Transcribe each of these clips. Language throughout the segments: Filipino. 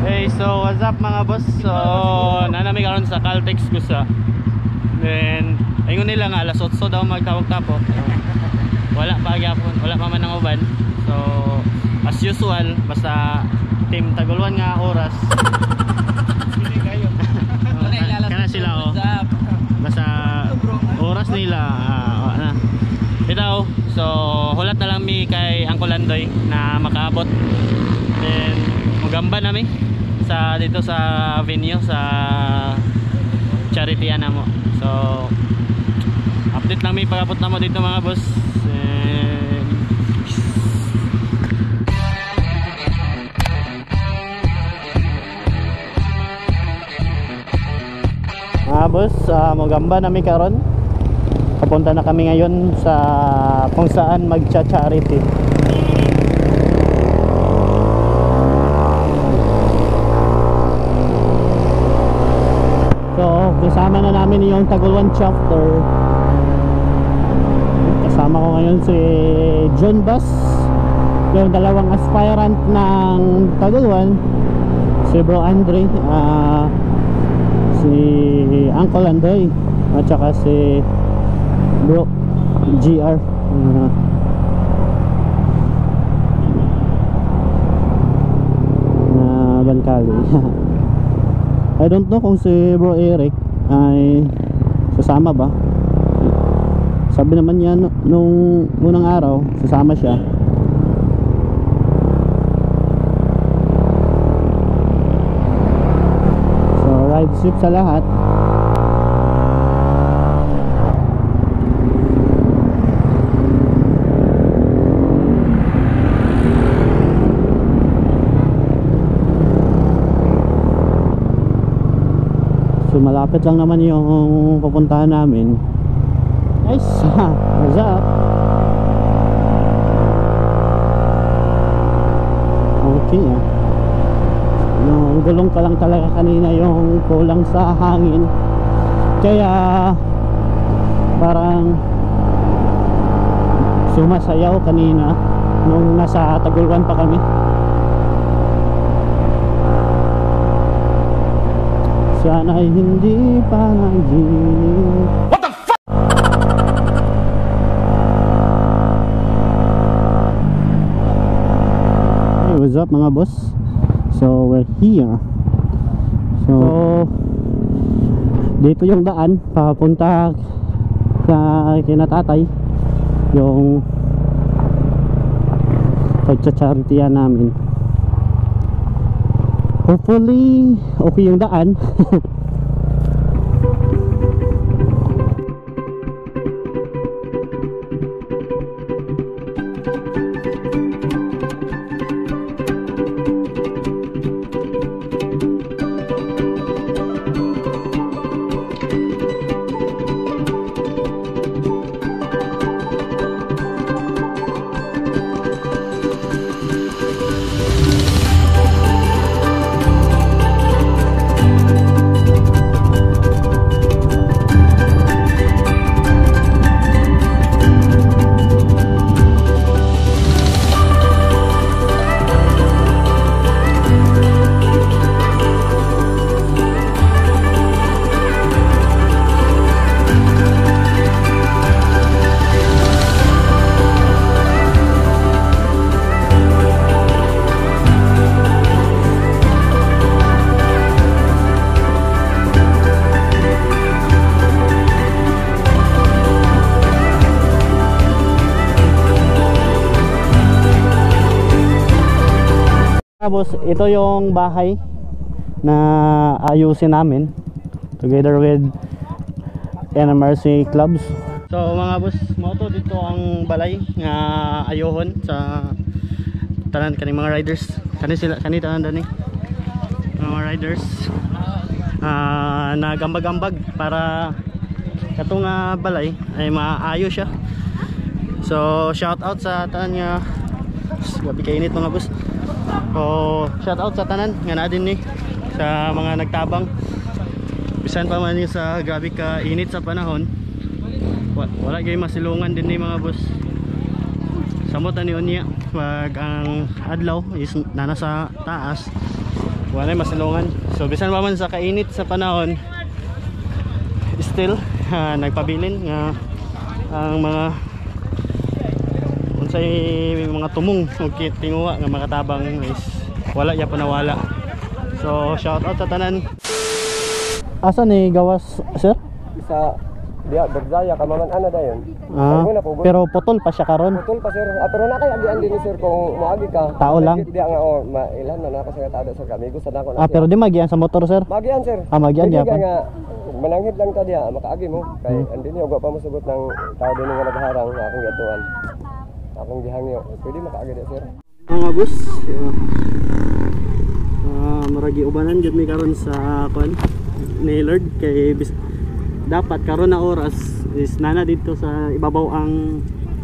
Hey, so what's up mga boss? So nanami karon sa Caltex Kusa. Then ayun nila nga alas 8 daw magtawag-tapok. Wala pa gyapon, wala pa man ang uban. So as usual, basta team Taguluan nga oras. Kana sila oh. Basta oras nila na. Bitaw, so hulat na lang mi kay Uncle Landoy na makaabot. Then magamba nami sa dito sa venue sa charity ana mo. So update lang mi pag-abot na mo dito mga boss. Boss, magamba nami karon. Papunta na kami ngayon sa kung saan magcha-charity. So, kasama na namin yung Taguluan chapter. Kasama ko ngayon si John Bass, yung dalawang aspirant ng Taguluan, si Bro Andre, si Uncle Landoy, at saka si Bro GR. Na Bangkali. I don't know kung si Bro Eric ay sasama ba. Sabi naman niya nung unang araw sasama siya. So ride safe sa lahat. So malapit lang naman yung pupuntahan namin. Nice. What's up? Okay yung gulong ka lang talaga kanina yung kulang sa hangin, kaya parang sumasayaw kanina nung nasa Taguluan pa kami. Sana ay hindi pa naginip. What the fuck? Hey, what's up mga boss? So we're here. So dito yung daan papunta sa kinatatay, yung pagcha-charity namin. Hopefully okay yung daan. Boss, ito yung bahay na ayusin namin together with NMRC clubs. So mga boss, moto dito ang balay nga ayohon sa tanan kaning mga riders. Kani tanan dani mga riders nagambag-ambag para katong balay ay maayo siya. So shout out sa tanan nga gabi kainit mga boss. So shout out sa tanan nga na din ni sa mga nagtabang bisan pa man sa grabe ka init sa panahon. Wala gyud masilungan din ni mga boss. Samot ni unya pag ang adlaw is nana sa taas, wala masilungan. So bisan pa man sa kainit sa panahon, still nagpabilin nga ang mga unsay mga tumong ug tinguha nga mga tabang is wala ya panawala. So shout out sa tanan. Asa ni gawas sir? Sa dia Berjaya kamaman ana dayon. Pero putol pa siya karon. Putol pa sir. Pero na kay agian din sir kung moagi ka. Tao lang. Dia nga mailan na sa tao sir kami gusto na ko na. Pero di magian sa motor sir. Magian sir. Magian gyapon. Nga mananghid lang ta dia makaagi mo kay andin yo pa mosugot ng tao din nga nagharang nga akong gatuan. Akong gihangyo. Pwede makaagi dia sir. Mga boss. Maragi ubanan jud mi karon sa kwan ni Lord kay dapat karon na oras is nana dito sa ibabaw ang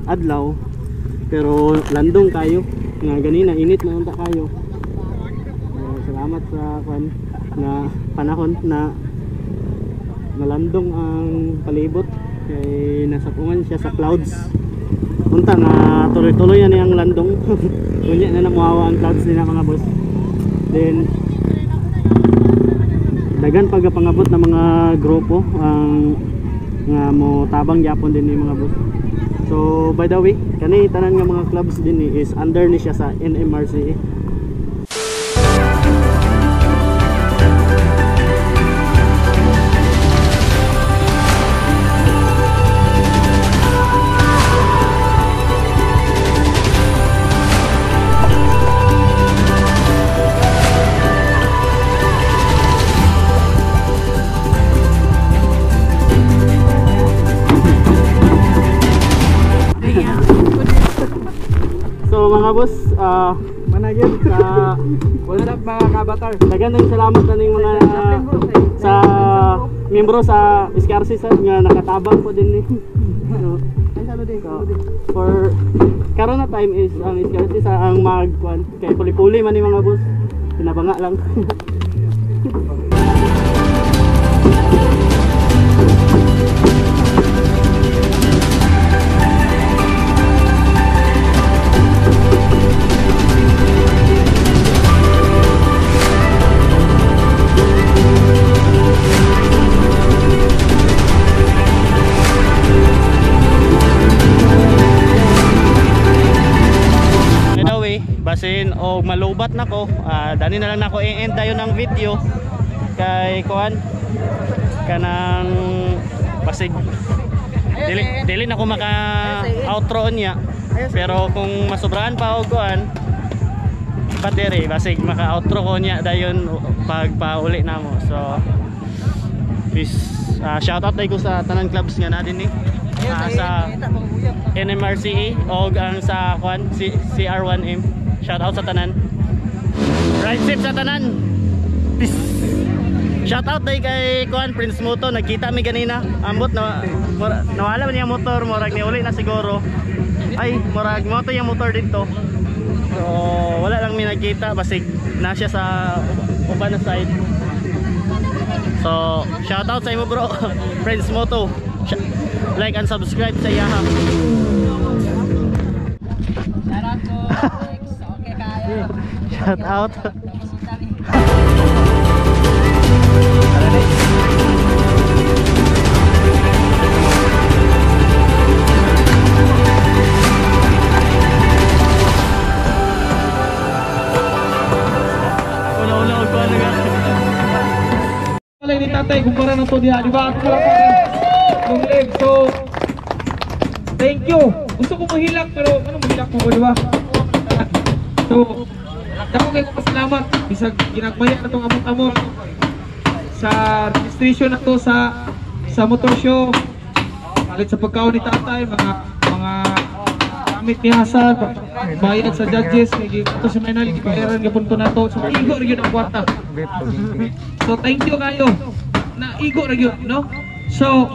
adlaw pero landong kayo nga ganina init na unta kayo. Salamat sa kwan na panahon na nalandong ang palibot kay nasapungan siya sa clouds unta nga tuloy-tuloy na niyang landong unya na namuhawa ang clouds nila mga boss. Then dagan pagpangabot ng mga grupo ang nga mo tabang gyapon din ni mga boss. So by the way, kani tanan nga mga clubs din ni is under ni siya sa NMRCA. So mga boss, managin sa what's up mga kabatar. Dagan ng salamat na ning mga sa miyembro sa SKRC sa nga nakatabang po din ni. For karon na time is ang SKRC sa ang magkuan kay puli-puli man ni mga boss. Pinabanga lang. Basin o malubat na ko, dani na lang nako i-end dayon ang video kay kuan kanang basig dili na ko maka outro niya pero kung masubraan pa og kuan battery basig maka outro ko niya dayon pag pauli namo. So please shout out ko sa tanan clubs nga na din ni sa NMRCA o ang sa kuan CR1M. Shout out sa tanan. Ride safe sa tanan. Peace. Shout out day kay Kuan Prince Moto. Nagkita mi ganina. Ambot na nawala man yung motor, murag ni uli na siguro. Ay, murag moto yung motor dito. So, wala lang mi nagkita basig na siya sa uban na side. So, shout out sa imo bro. Prince Moto. Like and subscribe sa Yaha. Shout out. Wala ni tatay kumpara na to diha, di ba? Ako lang yung leg. So thank you. Gusto ko mahilak pero ano mahilak mo ko, di ba? So dako kay ko pasalamat bisag ginagmaya na tong amot-amot sa registration na to sa motor show. Palit sa pagkaon ni tatay, mga gamit ni Hasan, bayad sa judges, kay ito sa may nalig ipaeran gapon to nato. So igo ra gyud ang kwarta. So thank you kayo. Na igo ra gyud, no? So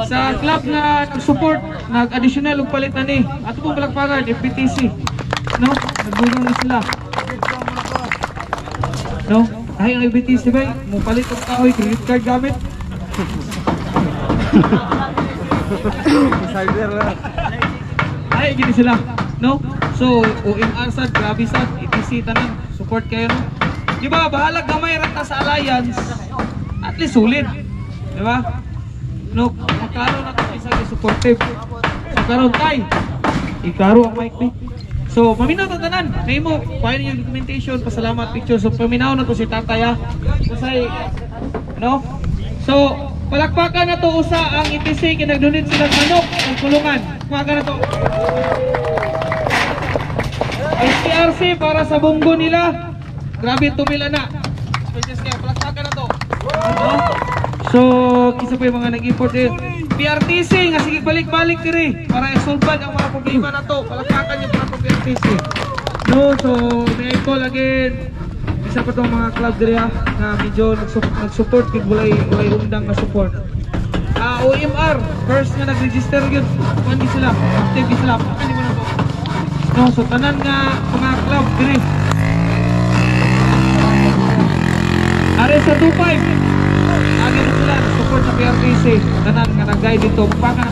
sa club nga nag-support, nag-additional og palit na ni ato pong palakpakan FPTC, no? Nagdulong na sila, no? Ay ang FPTC ba mo palit og kahoy, credit card gamit. Ay gini sila, no? So OMR sad, grabe sad, ETC tanan support support kayo. Di ba, bahalag gamay rata sa alliance, at least sulit. Di ba? No, magkaroon na ito isang supportive. So, karoon tayo. Ikaro ang mic ni. So, paminaw na tanan. May mo, paano yung documentation, pasalamat, picture. So, paminaw na to si tatay ha. Kasi, no? So, palakpakan na to usa ang ETC, kinagdunit silang manok ng kulungan. Palakpakan na to. SPRC para sa bunggo nila. Grabe, tumila na. Palakpakan na to. No? So, kisa pa yung mga nag-import din. PRTC, nga sige balik-balik diri para isolban ang mga problema na to. Palakpakan nyo para po PRTC. No, so, may I call again. Isa pa itong mga club diri ha, na medyo nag-support, walay undang na support. OMR, first nga nag-register yun. Pandi sila, active sila. Pandi mo na po. No, so tanan nga mga club diri. Are sa 2-5. Lagi na sila support sa PRTC. Tanan nga nag-guide dito. Pagpakan.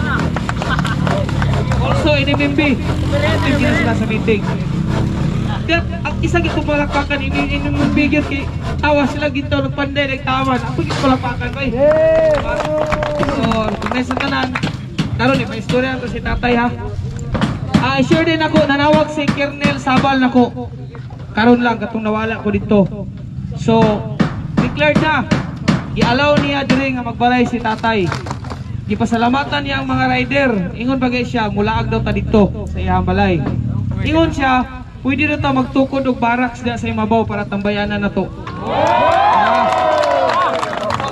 Also, NMMB. Active din sila sa meeting. Ang isa gito palakpakan inyong bigyan kay awa sila gito nagpanday nagtawan. Ako gito palakpakan ba eh. So, tunay sa tanan. Karon ni may istorya to si tatay ha. Sure din ako nanawag si Kernel Sabal nako. Karon lang katong nawala ko dito. So, declared na. Gi-allow niya diri nga magbalay si tatay. Gipasalamatan niya ang mga rider. Ingon bagay siya mulaag daw ta dito sa iyang balay. Ingon siya pwede na ito magtukod og barracks da sa imabaw para tambayanan na to.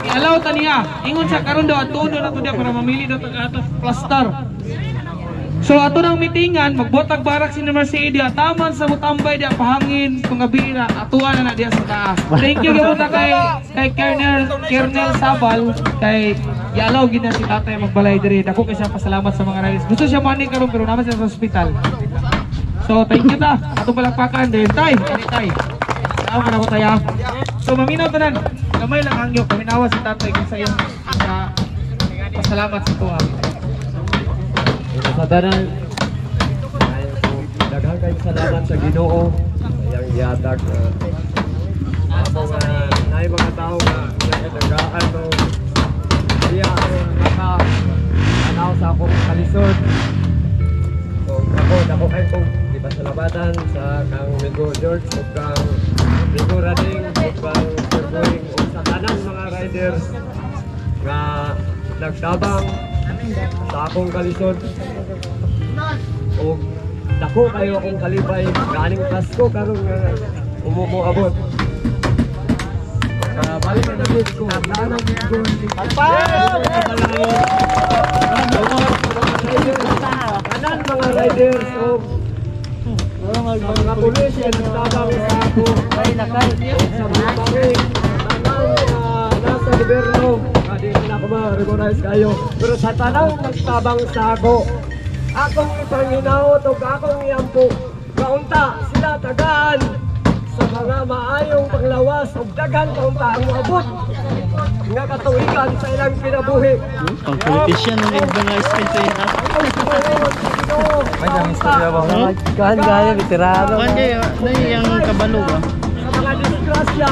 I-allow ta niya. Ingon siya karon daw at tuno na to diya para mamili daw tag-atas plaster. So ato nang mitingan, magbotag barracks ni Mercedes, taman sa mutambay diya pahangin, pangabira, atuan na diya sa taas. Thank you gabuta kay Kernel Sabal, kay i-allow gid na si tatay magbalay diri. Dako kay siya pasalamat sa mga riders. Gusto siya money karon pero naman siya sa ospital. So, thank you ta. Atong palakpakan din. Tay, tay. Tao ka na ko tayo. So, maminaw tanan. Kamay lang hangyo. Paminawa si tatay kung sa iyong pasalamat sa tuwa. Sa tanan, daghang kayo salamat sa Ginoo. Yang yatag. Ako nga, naay mga tao nga nagdagaan mo. Siya ako nakanaw sa akong kalisod. So, ako kayo kong pasalamatan sa kang Migo George o kang Migo Rading o kang Sirgoing o sa tanang mga riders nga nagtabang sa akong kalisod o dako kayo akong kalipay ganing Pasko karon nga umuabot balik na nabit ko tanang Migo tanan mga riders o mga pulis yan nagtabang sa ako sa mga bangin tanang nasa gobyerno hindi na ako ma-recognize kayo pero sa tanang nagtabang sa ako akong ipanginaot o akong iyampo kaunta sila tagaan sa mga maayong panglawas o dagan kaunta ang maabot nga katuwigan sa ilang kinabuhi Pang politician ng ibang spin ha. May dami istorya ba? Kahan kaya, veterano. Kahan kaya, yung kabalo ba? Sa mga disgrasya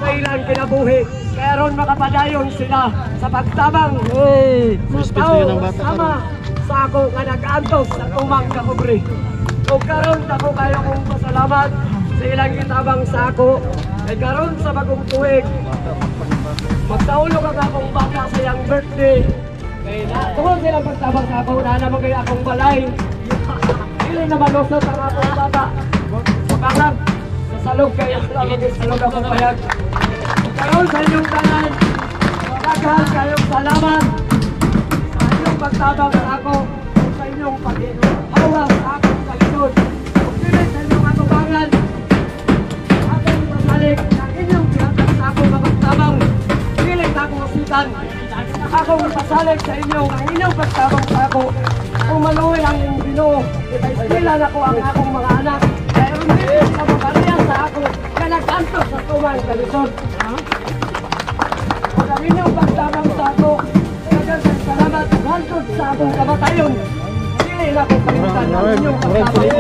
sa ilang kinabuhi kaya ron makapadayon sila sa pagtabang Respeto yun ang bata sama sa ako nga nag-antos sa tumang kakubre o karon ako kayo kong pasalamat sa ilang kitabang sa ako ay karon sa bagong tuwig magtaulog ang akong bata sa iyang birthday kaya tungkol silang pagtabang sa ako na naman kayo akong balay hindi na malusot ang akong bata pagkakang sasalog kayo sila mag-salog akong payag karon sa inyong tanan daghang kayong salamat sa inyong pagtabang sa ako sa inyong pag-hawa sa akong kalisod pilit sa inyong atubangan atong pasalik ng inyong pihatag sa akong pagtabang pilit akong usitan akong pasalik sa inyo ang inyong pagtabang sa ako kung maluwi ang inyong Ginoo ipaistilan ako ang akong mga anak kaya hindi sa magariya sa ako na nag-antos sa tumang kalisod ang inyong pagtabang sa ako daghang salamat hantod sa akong kamatayon dili na ko palitan ang inyong pagtabang